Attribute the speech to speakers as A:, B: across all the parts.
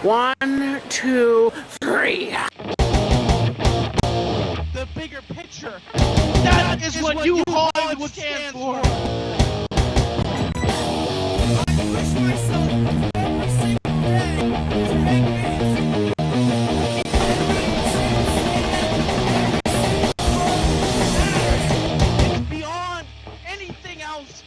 A: 1, 2, 3.
B: The bigger picture. That is what you Hollywood stand for.
C: I push myself every single day to make things.
B: It's beyond anything else.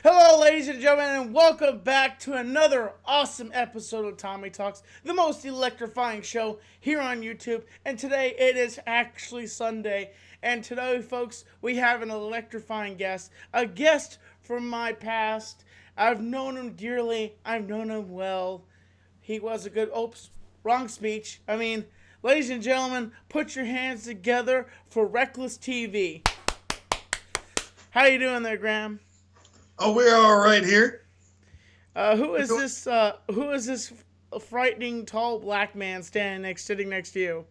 A: Hello, ladies and gentlemen, and welcome back to another awesome episode of Tommy Talks, the most electrifying show here on YouTube. And today it is actually Sunday, and today, folks, we have an electrifying guest, a guest from my past. I've known him dearly. I've known him well. He was a good... Oops, wrong speech. Ladies and gentlemen, put your hands together for Reckless TV. How you doing there, Graham?
D: Oh, we're all right here.
A: Who is this frightening tall black man sitting next to you?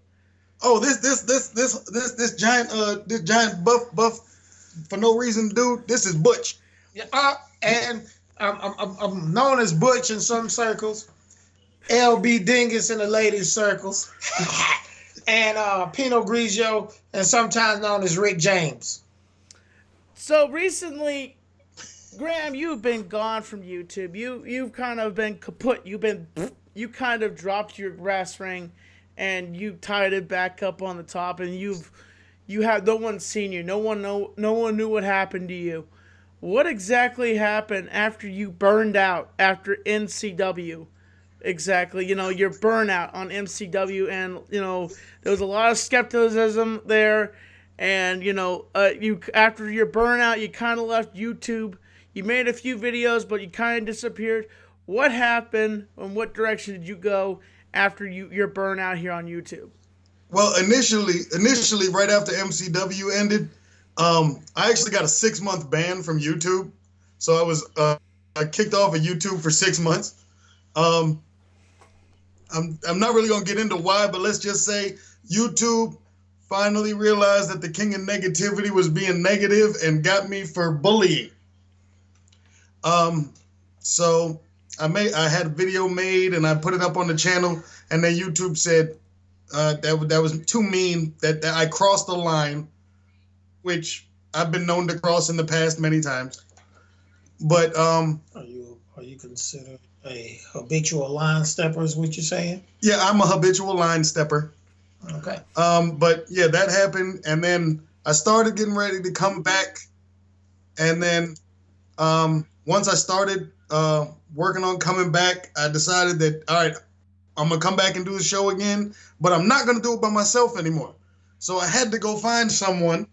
D: Oh, this giant buff for no reason dude. This is Butch.
E: Yeah, and I'm known as Butch in some circles, LB Dingus in the ladies' circles, and Pinot Grigio, and sometimes known as Rick James.
A: So recently, Graham, you've been gone from YouTube. You've kind of been kaput. You kind of dropped your brass ring, and you tied it back up on the top, and you have no one's seen you. No one knew what happened to you. What exactly happened after you burned out after MCW? Exactly, your burnout on MCW, and there was a lot of skepticism there, and after your burnout, you kind of left YouTube. You made a few videos, but you kind of disappeared. What happened, and what direction did you go after your burnout here on YouTube?
D: Well, initially, right after MCW ended, I actually got a 6-month ban from YouTube. So I kicked off of YouTube for 6 months. I'm not really gonna get into why, but let's just say YouTube finally realized that the king of negativity was being negative and got me for bullying. So I had a video made and I put it up on the channel, and then YouTube said that was too mean, that I crossed the line, which I've been known to cross in the past many times. But
E: Are you considered a habitual line stepper? Is what you're saying?
D: Yeah, I'm a habitual line stepper.
E: Okay.
D: But yeah, that happened, and then I started getting ready to come back, and then once I started working on coming back, I decided that, all right, I'm going to come back and do the show again, but I'm not going to do it by myself anymore. So I had to go find someone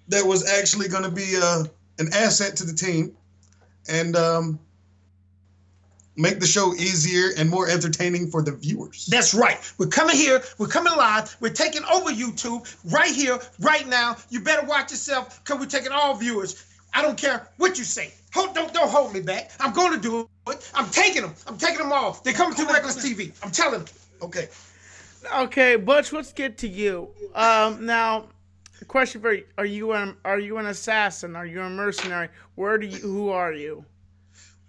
D: that was actually going to be an asset to the team and make the show easier and more entertaining for the viewers.
E: That's right. We're coming here. We're coming live. We're taking over YouTube right here, right now. You better watch yourself, because we're taking all viewers. I don't care what you say. Don't hold me back. I'm going to do it. I'm taking them. I'm taking them all. They're coming to Reckless TV. I'm telling them.
D: Okay.
A: Okay, Butch, let's get to you. Now, question for you: Are you an assassin? Are you a mercenary? Who are you?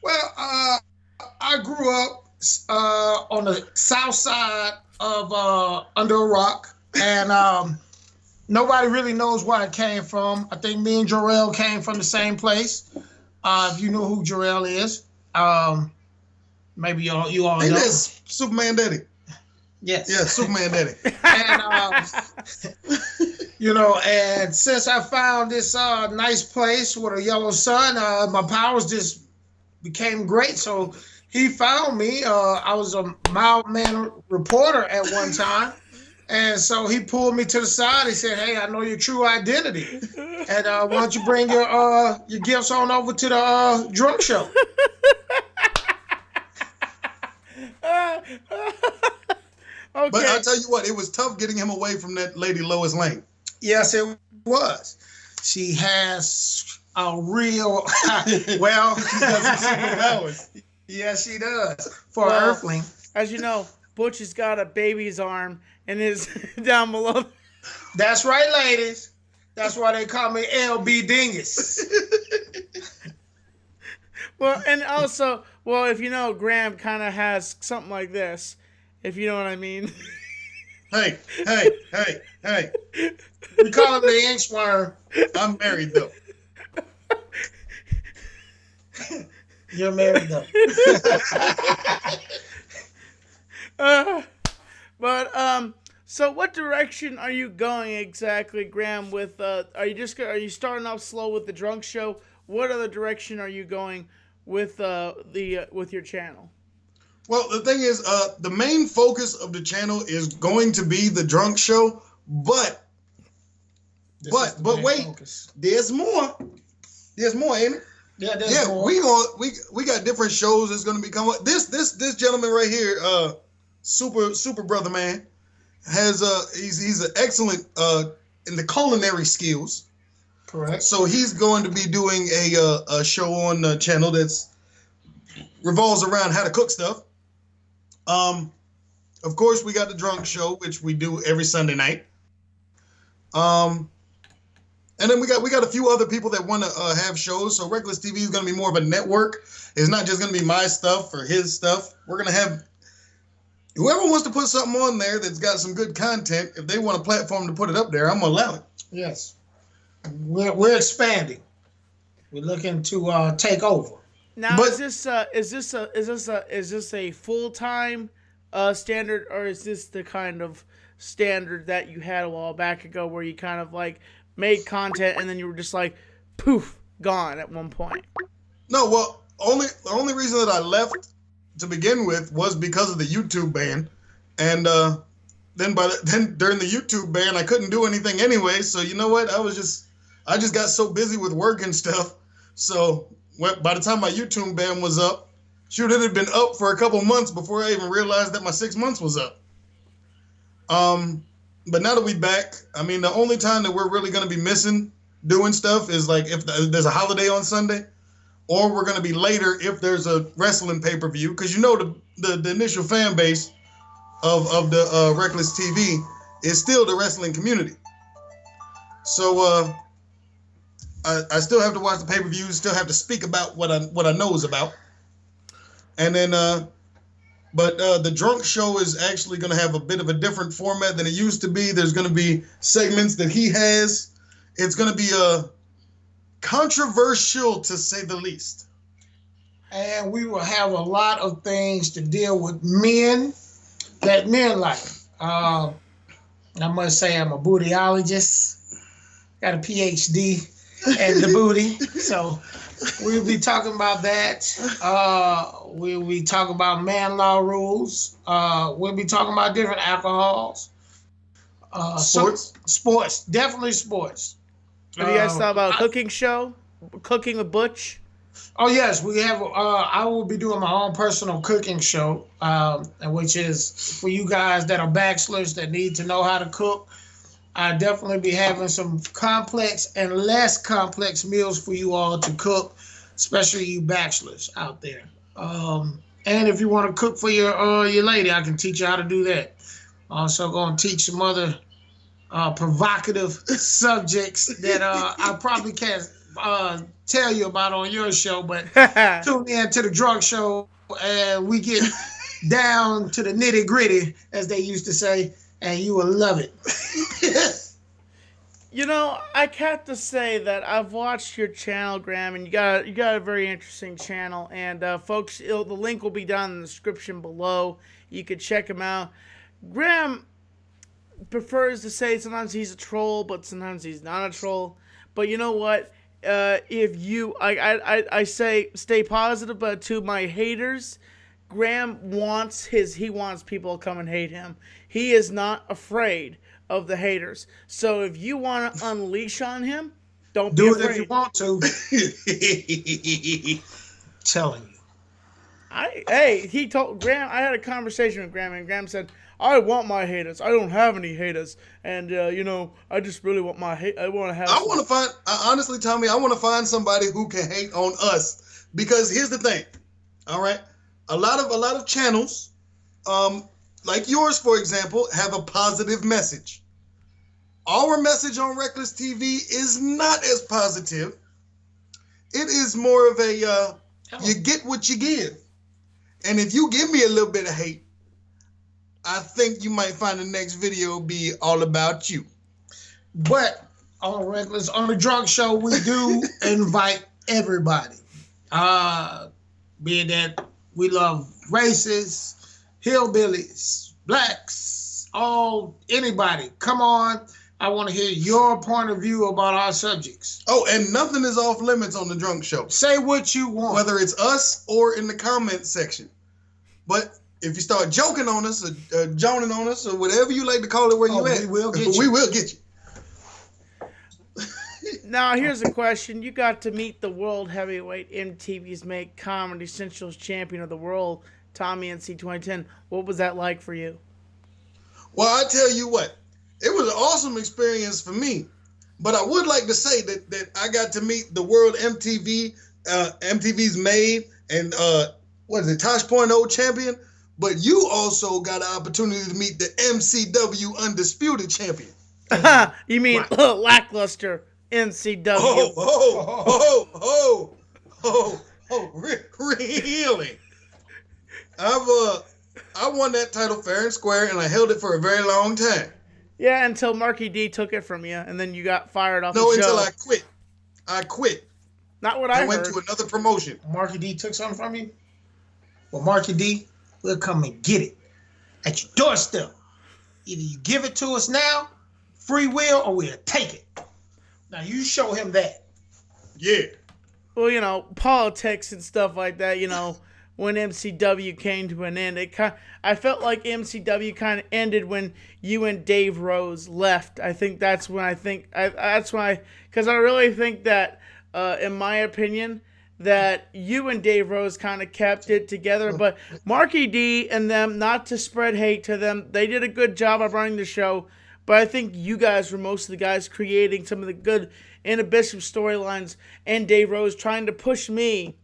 E: Well, I grew up on the south side of under a rock, and nobody really knows where I came from. I think me and Jarrell came from the same place. If you know who Jarrell is, maybe you all know.
D: That's Superman Daddy.
E: Yes.
D: Yeah, Superman Daddy.
E: And and since I found this nice place with a yellow sun, my powers just became great. So he found me. I was a mild man reporter at one time. And so he pulled me to the side. He said, "Hey, I know your true identity, and why don't you bring your gifts on over to the drunk show?"
A: Okay.
D: But I'll tell you what, it was tough getting him away from that lady Lois Lane.
E: Yes, it was. She has a real well. Yes, she does for an Earthling.
A: As you know, Butch has got a baby's arm and is down below.
E: That's right, ladies. That's why they call me LB Dingus.
A: Well, and also, well, if you know, Graham kind of has something like this, if you know what I mean.
D: Hey.
E: We call him the inchworm.
D: I'm married though.
E: You're married though.
A: So what direction are you going exactly, Graham? With are you starting off slow with the drunk show? What other direction are you going with with your channel?
D: Well, the thing is, the main focus of the channel is going to be the drunk show, but wait,
E: focus.
D: There's more, ain't it?
E: Yeah, there's more.
D: We got different shows that's gonna be coming. This gentleman right here, super brother man, has he's an excellent in the culinary skills.
E: Correct.
D: So he's going to be doing a show on the channel that's revolves around how to cook stuff. Of course, we got the drunk show, which we do every Sunday night. And then we got a few other people that want to have shows. So Reckless TV is going to be more of a network. It's not just going to be my stuff or his stuff. We're going to have whoever wants to put something on there that's got some good content. If they want a platform to put it up there, I'm going to allow it.
E: Yes. We're expanding. We're looking to take over.
A: Now, is this a full-time standard, or is this the kind of standard that you had a while back ago, where you kind of like made content and then you were just like, poof, gone at one point?
D: No, well, the only reason that I left to begin with was because of the YouTube ban, and then during the YouTube ban, I couldn't do anything anyway. So you know what? I just got so busy with work and stuff. So by the time my YouTube ban was up, shoot, it had been up for a couple months before I even realized that my 6 months was up. But now that we back, I mean, the only time that we're really going to be missing doing stuff is like if there's a holiday on Sunday, or we're going to be later if there's a wrestling pay-per-view, because you know the initial fan base of the Reckless TV is still the wrestling community. So I still have to watch the pay-per-views, still have to speak about what I know is about. And then but the drunk show is actually going to have a bit of a different format than it used to be. There's going to be segments that he has. It's going to be controversial, to say the least.
E: And we will have a lot of things to deal with men that men like. I must say I'm a bootyologist. Got a PhD in the booty. So we'll be talking about that. We'll be talking about man law rules. We'll be talking about different alcohols. Sports. Definitely sports.
A: Have you guys thought about a cooking show? Cooking with Butch?
E: Oh, yes. We have. I will be doing my own personal cooking show, which is for you guys that are bachelors that need to know how to cook. I definitely be having some complex and less complex meals for you all to cook, especially you bachelors out there. And if you want to cook for your lady, I can teach you how to do that. Also going to teach some other provocative subjects that I probably can't tell you about on your show, but tune in to the drunk show and we get down to the nitty gritty, as they used to say, and you will love it.
A: You know, I have to say that I've watched your channel, Graham, and you got a very interesting channel. And folks, the link will be down in the description below. You could check him out. Graham prefers to say sometimes he's a troll, but sometimes he's not a troll. But you know what? If you, I say stay positive, but to my haters, Graham wants people to come and hate him. He is not afraid of the haters. So if you want to unleash on him, do
E: it if you want to. Telling you.
A: He told Graham. I had a conversation with Graham, and Graham said, "I want my haters. I don't have any haters, and I just really want my hate. I want to have."
D: Honestly, Tommy, I want to find somebody who can hate on us, because here's the thing. All right, a lot of channels, like yours, for example, have a positive message. Our message on Reckless TV is not as positive. It is more of a you get what you give. And if you give me a little bit of hate, I think you might find the next video be all about you.
E: But on Reckless, on the Drunk Show, we do invite everybody. Being that we love racists, hillbillies, blacks, anybody. Come on. I want to hear your point of view about our subjects.
D: Oh, and nothing is off limits on the Drunk Show.
E: Say what you want.
D: Whether it's us or in the comment section. But if you start joking on us or joning on us or whatever you like to call it where you at,
E: we will get you.
D: We will get you.
A: Now, here's a question. You got to meet the world heavyweight MTV's Make Comedy Central's champion of the world, Tommy NC 2010. What was that like for you?
D: Well, I tell you what. It was an awesome experience for me, but I would like to say that I got to meet the world MTV's Made and Tosh.0 champion, but you also got an opportunity to meet the MCW Undisputed champion.
A: You mean lackluster MCW?
D: Really? I won that title fair and square, and I held it for a very long time.
A: Yeah, until Marky D took it from you, and then you got fired off the show.
D: No, until I quit. I quit.
A: Not what I heard.
D: I went to another promotion.
E: Marky D took something from you? Well, Marky D, we'll come and get it at your doorstep. Either you give it to us now, free will, or we'll take it. Now, you show him that.
D: Yeah.
A: Well, politics and stuff like that, when MCW came to an end, I felt like MCW kind of ended when you and Dave Rose left. I think that's when because I really think that, in my opinion, that you and Dave Rose kind of kept it together. But Marky D and them, not to spread hate to them, they did a good job of running the show. But I think you guys were most of the guys creating some of the good inhibition storylines, and Dave Rose trying to push me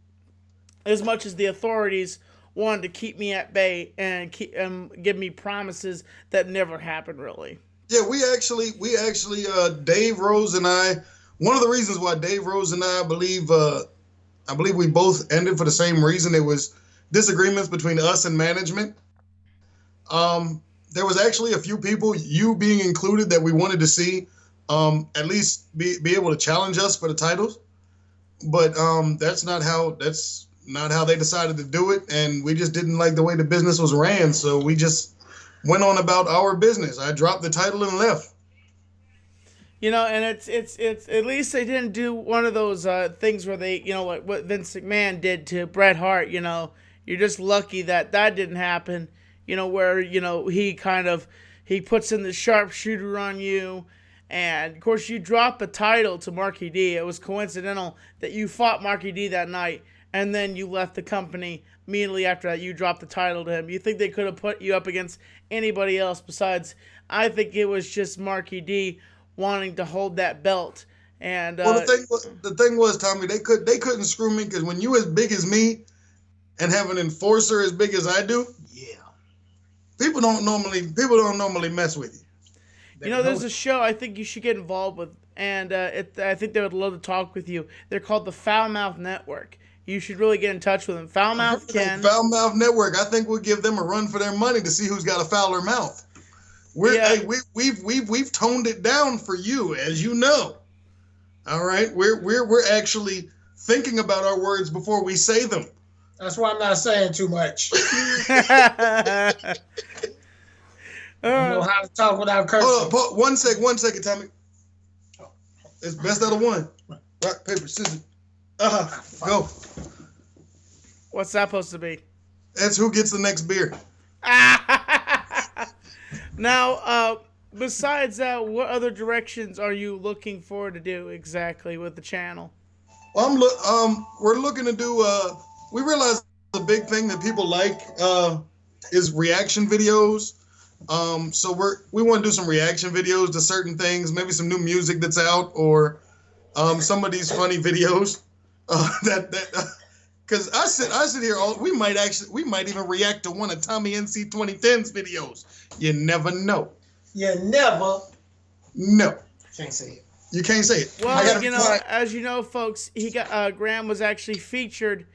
A: as much as the authorities wanted to keep me at bay and give me promises that never happened, really.
D: Yeah, we actually, Dave Rose and I, one of the reasons why Dave Rose and I believe we both ended for the same reason. It was disagreements between us and management. There was actually a few people, you being included, that we wanted to see at least be able to challenge us for the titles. But that's not how they decided to do it, and we just didn't like the way the business was ran, so we just went on about our business. I dropped the title and left.
A: And it's at least they didn't do one of those things where they, like what Vince McMahon did to Bret Hart. You're just lucky that didn't happen. Where he puts in the sharpshooter on you. And, of course, you dropped the title to Marky D. It was coincidental that you fought Marky D that night, and then you left the company immediately after that. You dropped the title to him. You think they could have put you up against anybody else besides, I think it was just Marky D wanting to hold that belt. And
D: well, the thing was, Tommy, they couldn't screw me, because when you as big as me and have an enforcer as big as I do,
E: yeah,
D: people don't normally mess with you.
A: There's a show I think you should get involved with, and I think they would love to talk with you. They're called the Foul Mouth Network. You should really get in touch with them. Foul Mouth
D: Foul Mouth Network. I think we'll give them a run for their money to see who's got a fouler mouth. We've toned it down for you, as you know. All right, we're actually thinking about our words before we say them.
E: That's why I'm not saying too much. I know how to talk without cursing.
D: Hold on, 1 second, Tommy. It's best out of one. Rock, paper, scissors. Go.
A: What's that supposed to be?
D: That's who gets the next beer.
A: Now, besides that, what other directions are you looking forward to do exactly with the channel?
D: Well, we're looking to do. We realized a big thing that people like is reaction videos. So we want to do some reaction videos to certain things, maybe some new music that's out, or some of these funny videos because I sit here we might even react to one of Tommy NC 2010's videos. You never know.
E: You never.
D: No.
E: Can't say it.
D: You can't say it.
A: Well, as you know, folks, Graham was actually featured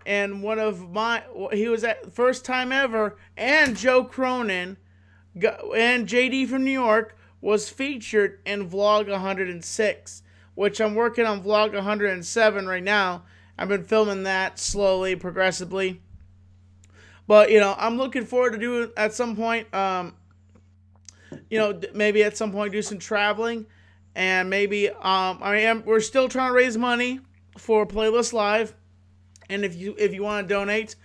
A: in one of he was at first time ever, and Joe Cronin and JD from New York was featured in Vlog 106, which I'm working on Vlog 107 right now. I've been filming that slowly, progressively. But, I'm looking forward to doing at some point, maybe at some point do some traveling. And maybe, we're still trying to raise money for Playlist Live. And if you want to donate,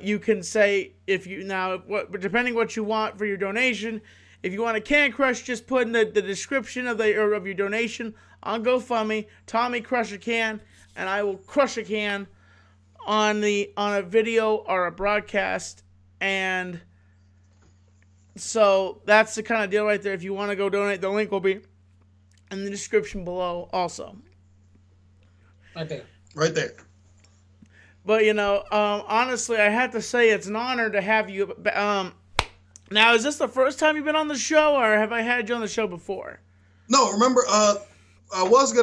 A: you can say, depending what you want for your donation, if you want a Can Crush, just put in the description of your donation on GoFundMe, Tommy Crush a Can, and I will crush a can on a video or a broadcast. And so that's the kind of deal right there. If you want to go donate, the link will be in the description below also.
E: Right there.
D: Right there.
A: But, honestly, I have to say it's an honor to have you. Now, is this the first time you've been on the show, or have I had you on the show before?
D: No, remember, I was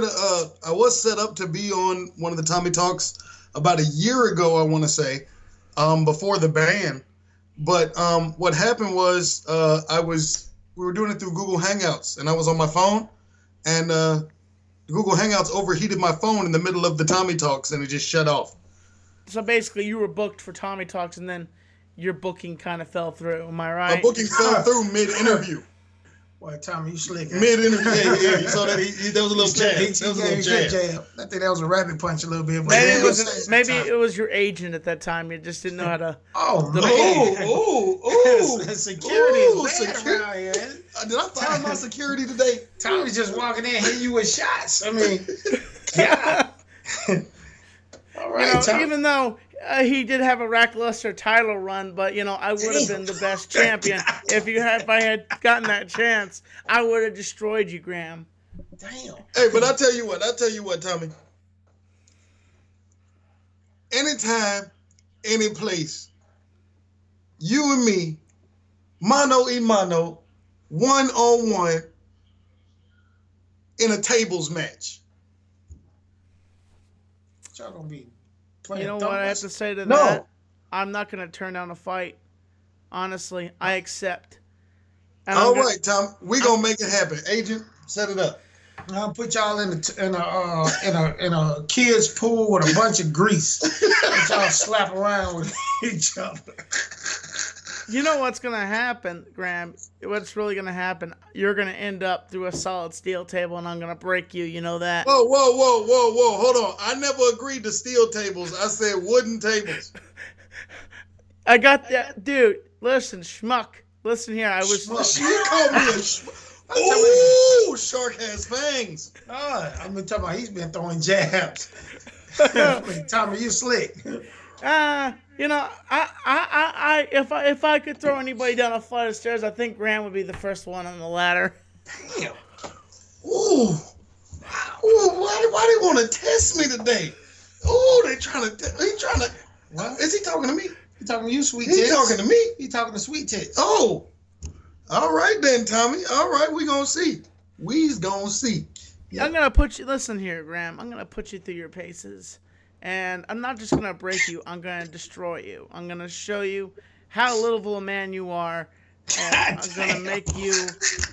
D: set up to be on one of the Tommy Talks about a year ago, I want to say, before the ban. But what happened was we were doing it through Google Hangouts, and I was on my phone, and Google Hangouts overheated my phone in the middle of the Tommy Talks, and it just shut off.
A: So basically, you were booked for Tommy Talks, and then your booking kind of fell through. Am I right?
D: My booking fell through mid-interview.
E: Boy, Tommy, you slick.
D: Mid-interview, yeah. You saw that? There was a little jab.
E: I think that was a rabbit punch a little bit. But
A: maybe it was your agent at that time. You just didn't know how to.
E: Security is bad around here.
D: Did I fire my security today?
E: Tommy's just walking in, hitting you with shots. I mean, yeah. All right,
A: even though he did have a lackluster title run, but I would have been the best champion if I had gotten that chance. I would have destroyed you, Graham.
E: Damn.
D: Hey, but I tell you what, Tommy. Anytime, any place, you and me, mano a mano, 1-on-1 in a tables match.
E: Y'all gonna be
A: playing. You know what I have to say to that? I'm not gonna turn down a fight. Honestly, I accept.
D: All right, Tom, we gonna make it happen. Agent, set it up.
E: I'll put y'all in a kids pool with a bunch of grease. Let y'all slap around with each other.
A: You know what's going to happen, Graham? What's really going to happen? You're going to end up through a solid steel table, and I'm going to break you. You know that?
D: Whoa. Hold on. I never agreed to steel tables. I said wooden tables.
A: I got that. Dude, listen, schmuck. Listen here.
D: You called me a schmuck. Ooh, shark has fangs.
E: I'm talking about he's been throwing jabs. Tommy, you slick.
A: If I could throw anybody down a flight of stairs, I think Graham would be the first one on the ladder.
D: Damn. Ooh, why they want to test me today? Ooh, he trying to. What? Is he talking to me?
E: He talking to you, sweet tits.
D: He talking to me?
E: He talking to sweet tits.
D: Oh, all right then, Tommy. All right, we gonna see. We's gonna see.
A: Yeah. I'm gonna put you. Listen here, Graham. I'm gonna put you through your paces. And I'm not just going to break you. I'm going to destroy you. I'm going to show you how little of a man you are. And I'm going to make you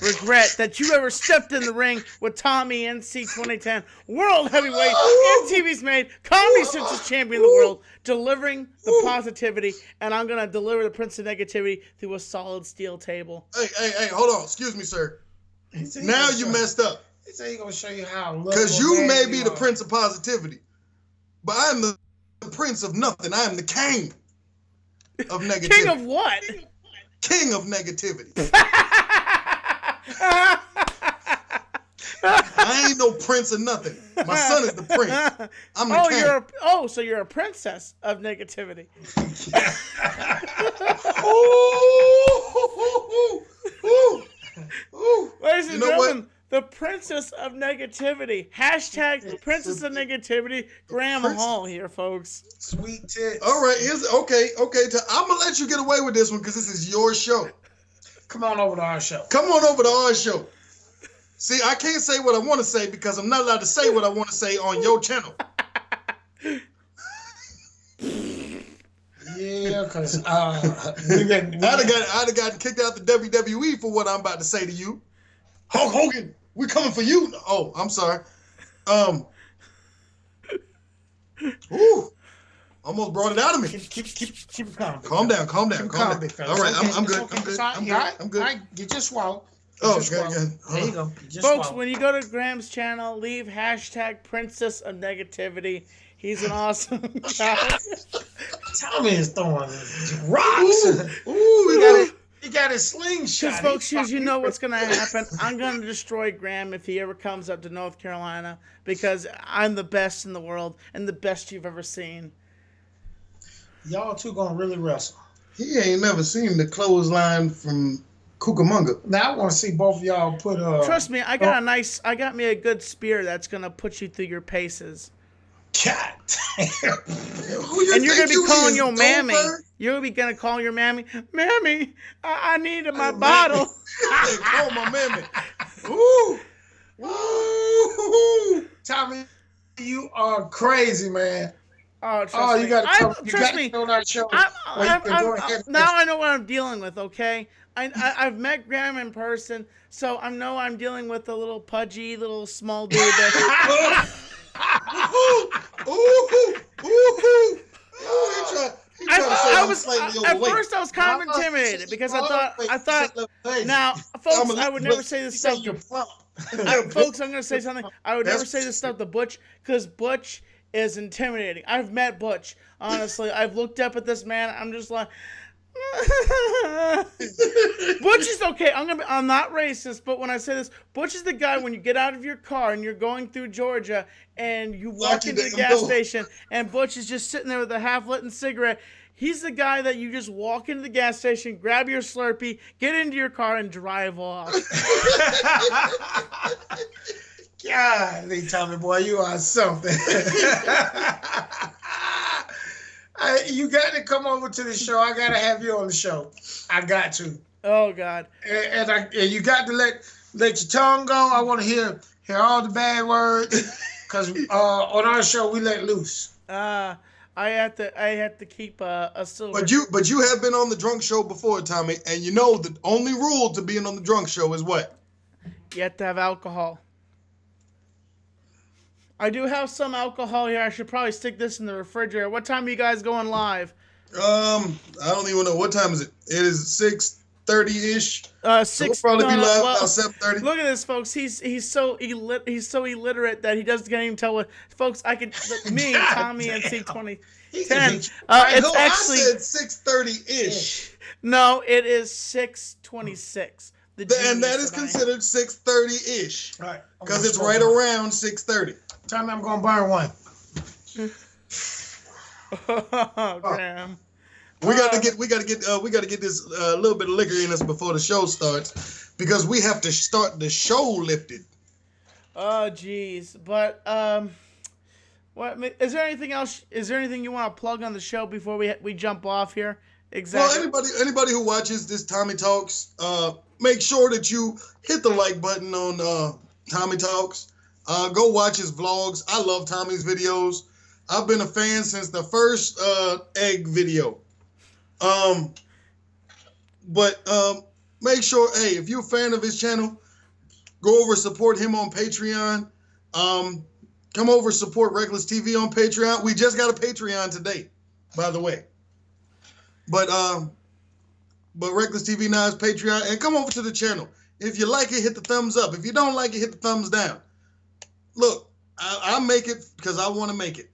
A: regret that you ever stepped in the ring with Tommy NC 2010 World Heavyweight MTV's Made Comedy Central Champion of the World, delivering the positivity. And I'm going to deliver the Prince of Negativity through a solid steel table.
D: Hey, hold on. Excuse me, sir. Now you messed up.
E: He said he's going to show you how.
D: Because you may be the Prince of Positivity. But I am the prince of nothing. I am the king of negativity.
A: King of what?
D: King of negativity. I ain't no prince or nothing. My son is the prince. I'm the king.
A: So you're a princess of negativity.
D: Ooh.
A: Ladies and
D: You know
A: gentlemen, the princess of negativity. Hashtag princess of negativity. Graham Hall here, folks.
E: Sweet tits.
D: All right, okay. I'm gonna let you get away with this one because this is your show.
E: Come on over to our show.
D: Come on over to our show. See, I can't say what I want to say because I'm not allowed to say what I want to say on your channel.
E: Yeah, because
D: I'd have gotten kicked out the WWE for what I'm about to say to you. Hulk Hogan, we're coming for you. Oh, I'm sorry. Ooh, almost brought it out of me.
E: keep it calm.
D: Calm down. All right,
E: Okay,
D: I'm good.
E: okay.
D: I'm good. I'm good.
E: All right, get your swallow.
D: Oh,
E: Get your
D: okay.
E: swallow. There you go. Get your
A: Folks,
E: swallow.
A: when you go to Graham's channel, leave hashtag princess of negativity. He's an awesome guy.
E: Tommy is throwing rocks.
D: Ooh,
E: He got his slingshot.
A: Because, folks, you know what's going to happen. I'm going to destroy Graham if he ever comes up to North Carolina because I'm the best in the world and the best you've ever seen.
E: Y'all two gonna really wrestle.
D: he ain't never seen the clothesline from Cucamonga.
E: Now I want to see both of y'all put.
A: Trust me, I got me a good spear that's going to put you through your paces.
E: God damn.
A: And you're going to be calling your mammy. You're going to call your mammy. Mammy, I needed my bottle.
D: Call my mammy. Ooh. Ooh.
E: Tommy, you are crazy, man.
A: Oh, trust me.
E: You got to
A: trust me.
E: on our show.
A: Now I know what I'm dealing with, okay? I've met Graham in person, so I know I'm dealing with a little pudgy, little small dude. At first I was kind of intimidated because I thought now, folks, I would never say this stuff. Folks, I'm going to say something. I would never say this stuff to Butch because Butch is intimidating. I've met Butch. Honestly, I've looked up at this man. I'm just like, Butch is okay. I'm not racist, but when I say this, Butch is the guy when you get out of your car and you're going through Georgia and you walk into the gas station and Butch is just sitting there with a half-lit cigarette. He's the guy that you just walk into the gas station, grab your Slurpee, get into your car, and drive off.
E: Golly, Tommy boy, you are something. You got to come over to the show. I got to have you on the show. I got to.
A: Oh God.
E: And you got to let your tongue go. I want to hear all the bad words because on our show we let loose.
A: I have to keep a silver.
D: But you have been on the drunk show before, Tommy, and you know the only rule to being on the drunk show is what?
A: You have to have alcohol. I do have some alcohol here. I should probably stick this in the refrigerator. What time are you guys going live?
D: I don't even know what time is it. It is 6:30-ish.
A: We'll
D: probably be live about 7:30.
A: Look at this, folks. He's so illiterate that he doesn't even tell what. Folks, me, Tommy, and C2010. It's actually
D: I said 6:30-ish.
A: No, it is 6:26.
D: And that is considered 6:30-ish.
E: Right.
D: Because it's right around 6:30.
E: Tommy, I'm gonna burn one.
A: Graham.
D: We gotta get this little bit of liquor in us before the show starts because we have to start the show lifted.
A: Oh jeez, but what is there anything else? Is there anything you want to plug on the show before we jump off here? Exactly.
D: Well, anybody who watches this Tommy Talks, make sure that you hit the like button on Tommy Talks. Go watch his vlogs. I love Tommy's videos. I've been a fan since the first egg video. But make sure, hey, if you're a fan of his channel, go over support him on Patreon. Come over support Reckless TV on Patreon. We just got a Patreon today, by the way. But Reckless TV now is Patreon, and come over to the channel. If you like it, hit the thumbs up. If you don't like it, hit the thumbs down. Look, I make it because I want to make it.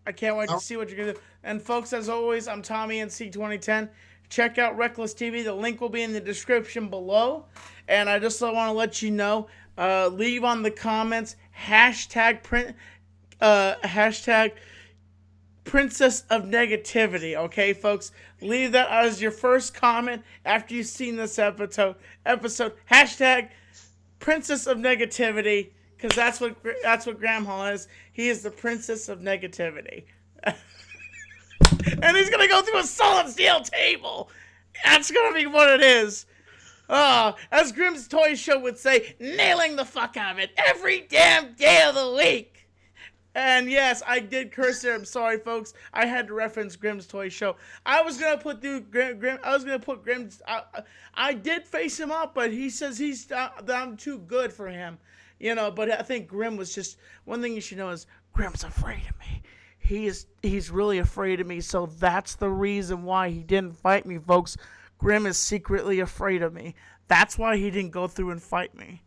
A: I can't wait to see what you're going to do. And folks, as always, I'm Tommy and C2010. Check out Reckless TV. The link will be in the description below. And I just want to let you know, Leave on the comments hashtag Princess of Negativity. Okay, folks, leave that as your first comment after you've seen this episode. Hashtag Princess of Negativity, because that's what Graham Hall is. He is the Princess of Negativity. And he's gonna go through a solid steel table. That's gonna be what it is. As Grimm's Toy Show would say, nailing the fuck out of it every damn day of the week. And yes, I did curse there. I'm sorry, folks. I had to reference Grimm's Toy Show. I was gonna put Grimm. I was gonna put Grimm's. I did face him up, but he says that I'm too good for him. You know, but I think Grimm was just, one thing you should know is Grimm's afraid of me. He's really afraid of me, so that's the reason why he didn't fight me, folks. Grimm is secretly afraid of me. That's why he didn't go through and fight me.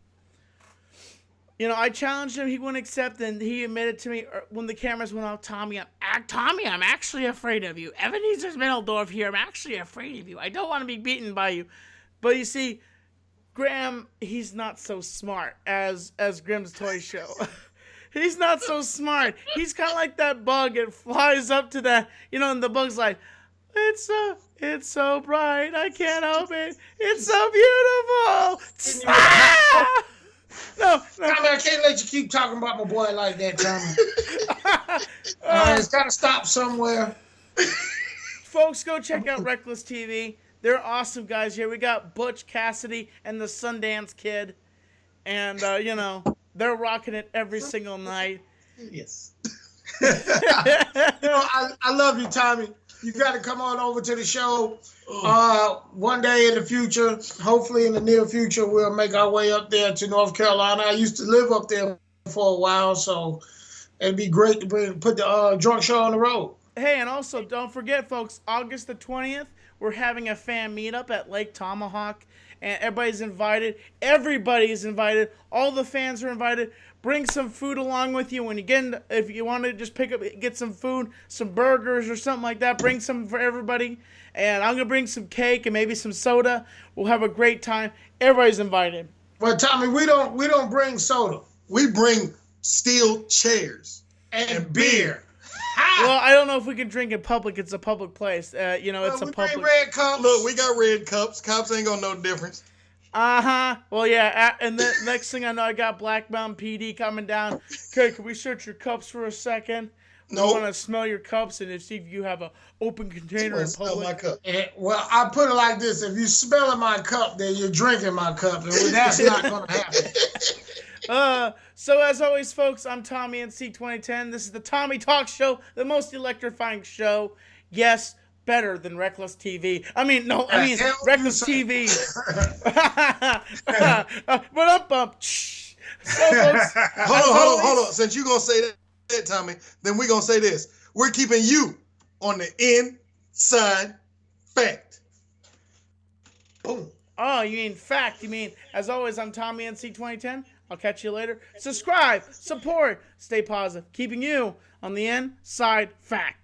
A: You know, I challenged him, he wouldn't accept, and he admitted to me when the cameras went off, Tommy, I'm actually afraid of you. Ebenezer's Middledorf here, I'm actually afraid of you. I don't want to be beaten by you. But you see, Graham, he's not so smart as Grimm's Toy Show. He's not so smart. He's kind of like that bug. It flies up to that, you know, and the bug's like, it's so bright, I can't help it. It's so beautiful. Ah! No.
E: Tommy, I can't let you keep talking about my boy like that, Tommy. It's got to stop somewhere.
A: Folks, go check out Reckless TV. They're awesome guys here. We got Butch Cassidy and the Sundance Kid. And, you know, they're rocking it every single night.
D: Yes.
E: I love you, Tommy. You got to come on over to the show. One day in the future, hopefully in the near future, we'll make our way up there to North Carolina. I used to live up there for a while, so it'd be great to put the drunk show on the road.
A: Hey, and also, don't forget, folks, August the 20th, we're having a fan meetup at Lake Tomahawk, and everybody's invited. Everybody's invited. All the fans are invited. Bring some food along with you when you get if you want to just get some food, some burgers or something like that. Bring some for everybody. And I'm going to bring some cake and maybe some soda. We'll have a great time. Everybody's invited.
E: Well, Tommy, we don't bring soda.
D: We bring steel chairs
E: And beer.
A: Well, I don't know if we can drink in public. It's a public place. You know, it's a public.
E: Bring red cups.
D: Look, we got red cups. Cops ain't gonna know the difference.
A: Well, yeah. And the next thing I know, I got Black Mountain PD coming down. Okay, can we search your cups for a second?
D: No.
A: We want to smell your cups and see if you have an open container in
D: Smell my
A: public.
D: cup.
E: Well, I put it like this. If you smelling my cup, then you're drinking my cup. And that's not going to happen.
A: So as always, folks, I'm Tommy NC 2010. This is the Tommy Talk Show, the most electrifying show. Yes, better than Reckless TV. Reckless TV. So, folks,
D: Hold on. Since you gonna say that, Tommy, then we gonna say this. We're keeping you on the inside fact. Boom.
A: Oh, you mean fact. You mean, as always, I'm Tommy NC 2010. I'll catch you later. Subscribe, support, stay positive. Keeping you on the inside fact.